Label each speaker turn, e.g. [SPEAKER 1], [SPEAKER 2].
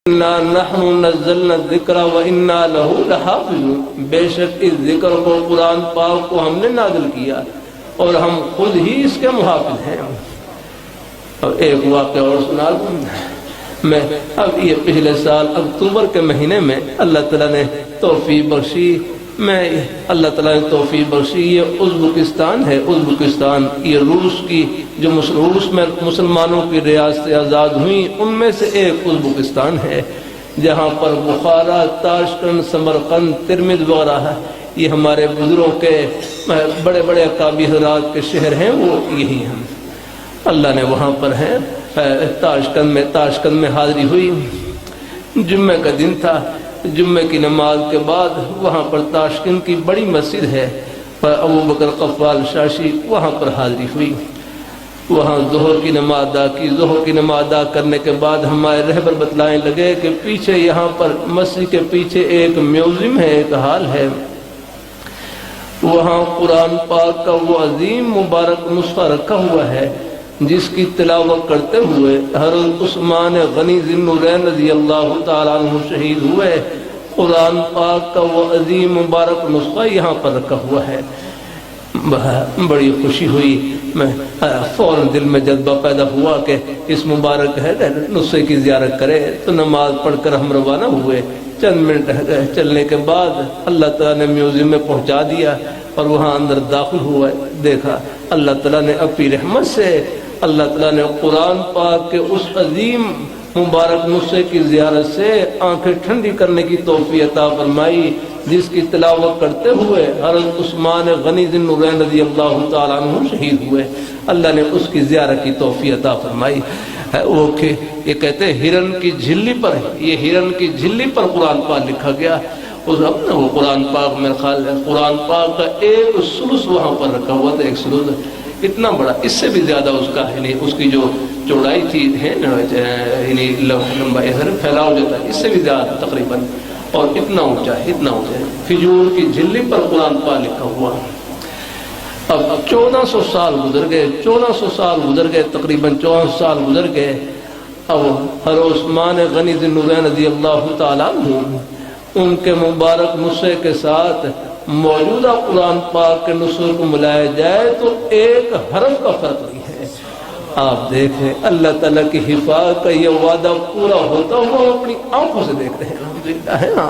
[SPEAKER 1] اِنَّا نَحْنُ نَزَّلْنَا الذِّكْرَ وَإِنَّا لَهُ لَحَافِظُونَ، بے شک اس ذکر کو، قرآن پاک کو ہم نے نازل کیا اور ہم خود ہی اس کے محافظ ہیں۔ اور ایک واقعہ اور سنا دوں میں، اب یہ پچھلے سال اکتوبر کے مہینے میں اللہ تعالیٰ نے توفیق بخشی، اللہ تعالیٰ نے توفیق بخشی، یہ ازبکستان ہے، ازبکستان یہ روس کی جو روس میں مسلمانوں کی ریاستیں آزاد ہوئیں ان میں سے ایک ازبکستان ہے، جہاں پر بخارا، تاشکند، سمرقند، ترمذ وغیرہ ہے، یہ ہمارے بزرگوں کے بڑے بڑے اکابر حضرات کے شہر ہیں، وہ یہی ہیں۔ اللہ نے وہاں پر ہے تاشکند میں حاضری ہوئی، جمعہ کا دن تھا، جمعہ کی نماز کے بعد وہاں پر تاشکند کی بڑی مسجد ہے، ابو بکر قفال شاشی، وہاں پر حاضری ہوئی، وہاں ظہر کی نماز ادا کی۔ ظہر کی نماز ادا کرنے کے بعد ہمارے رہبر بتلائیں لگے کہ پیچھے یہاں پر مسجد کے پیچھے ایک میوزیم ہے، ایک ہال ہے، وہاں قرآن پاک کا وہ عظیم مبارک نسخہ رکھا ہوا ہے جس کی تلاوت کرتے ہوئے حضرت عثمان غنی ذی النورین رضی اللہ تعالیٰ عنہ شہید ہوئے۔ قرآن پاک کا وہ عظیم مبارک نسخہ یہاں پر رکھا ہوا ہے، بڑی خوشی ہوئی، میں فوراً دل میں جذبہ پیدا ہوا کہ اس مبارک ہے نسخے کی زیارت کرے، تو نماز پڑھ کر ہم روانہ ہوئے۔ چند منٹ چلنے کے بعد اللہ تعالیٰ نے میوزیم میں پہنچا دیا اور وہاں اندر داخل ہوا، دیکھا اللہ تعالیٰ نے اپنی رحمت سے، اللہ تعالیٰ نے قرآن پاک کے اس عظیم مبارک نسخے کی زیارت سے آنکھیں ٹھنڈی کرنے کی توفیق عطا فرمائی، جس کی تلاوت کرتے ہوئے حضرت عثمان غنی ذی النورین رضی اللہ تعالیٰ عنہ شہید ہوئے۔ اللہ نے اس کی زیارت کی توفیق عطا فرمائی۔ وہ کہ یہ کہتے ہیں ہرن کی جھلی پر، یہ ہرن کی جھلی پر قرآن پاک لکھا گیا، وہ قرآن پاک میرے خیال ہے قرآن پاک کا ایک سلس وہاں پر رکھا ہوا تھا، ایک سلس اتنا بڑا، اس سے بھی زیادہ اس کا اس کی جو چوڑائی تھی لمبائی پھیلاؤ جو تھا اس سے بھی زیادہ تقریباً، اور اتنا اونچا کھجور کی جھلی پر قرآن پاک لکھا ہوا۔ اب 1400 سال گزر گئے، 1400 سال گزر گئے، تقریباً 1400 سال گزر گئے۔ اب حضرت عثمان غنی ذی النورین رضی اللہ تعالیٰ عنہ ان کے مبارک نسخے کے ساتھ موجودہ قرآن پاک کے نسخے کو ملایا جائے تو ایک حرف کا فرق نہیں ہے۔ آپ دیکھیں اللہ تعالیٰ کی حفاظت کا یہ وعدہ پورا ہوتا ہوا اپنی آنکھوں سے دیکھ رہے ہیں، الحمدللہ ہے نا۔